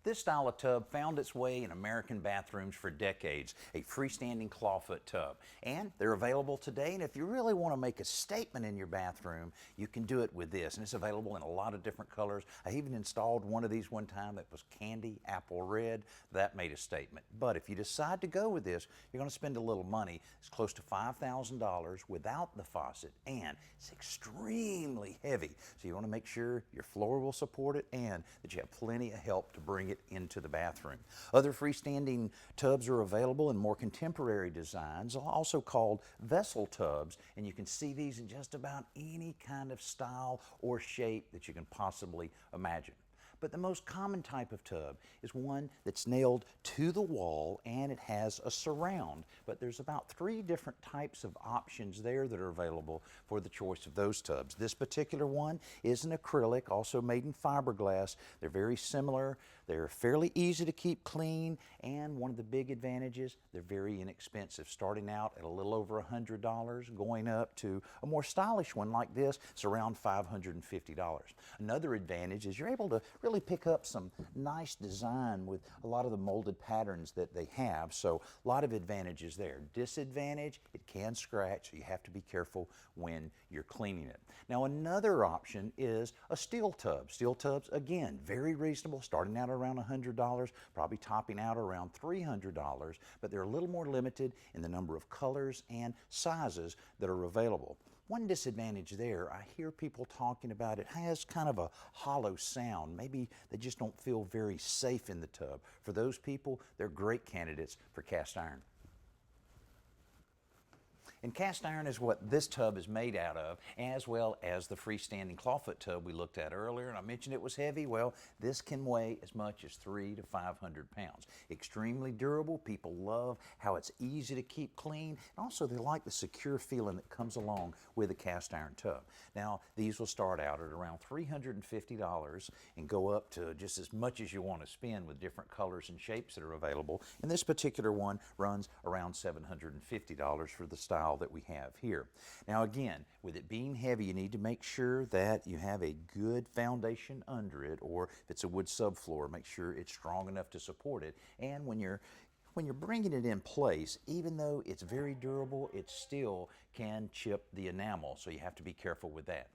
This style of tub found its way in American bathrooms for decades, a freestanding clawfoot tub. And they're available today, and if you really want to make a statement in your bathroom, you can do it with this. And it's available in a lot of different colors. I even installed one of these one time that was candy apple red. That made a statement. But if you decide to go with this, you're going to spend a little money. It's close to $5,000 without the faucet, and it's extremely heavy. So you want to make sure your floor will support it and that you have plenty of help to bring it into the bathroom. Other freestanding tubs are available in more contemporary designs, also called vessel tubs, and you can see these in just about any kind of style or shape that you can possibly imagine. But the most common type of tub is one that's nailed to the wall and it has a surround. But there's about 3 different types of options there that are available for the choice of those tubs. This particular one is an acrylic, also made in fiberglass. They're very similar. They're fairly easy to keep clean, and one of the big advantages, they're very inexpensive, starting out at a little over $100, going up to a more stylish one like this. It's around $550. Another advantage is you're able to really pick up some nice design with a lot of the molded patterns that they have, so a lot of advantages there. Disadvantage, it can scratch, so you have to be careful when you're cleaning it. Now another option is a steel tub. Steel tubs, again, very reasonable, starting out around $100, probably topping out around $300, but they're a little more limited in the number of colors and sizes that are available. One disadvantage there, I hear people talking about it has kind of a hollow sound. Maybe they just don't feel very safe in the tub. For those people, they're great candidates for cast iron. And cast iron is what this tub is made out of, as well as the freestanding clawfoot tub we looked at earlier. And I mentioned it was heavy. Well, this can weigh as much as 300 to 500 pounds. Extremely durable. People love how it's easy to keep clean. And also they like the secure feeling that comes along with a cast iron tub. Now, these will start out at around $350 and go up to just as much as you want to spend with different colors and shapes that are available. And this particular one runs around $750 for the style that we have here. Now again, with it being heavy, you need to make sure that you have a good foundation under it, or if it's a wood subfloor, make sure it's strong enough to support it. And when you're bringing it in place, even though it's very durable, it still can chip the enamel, so you have to be careful with that.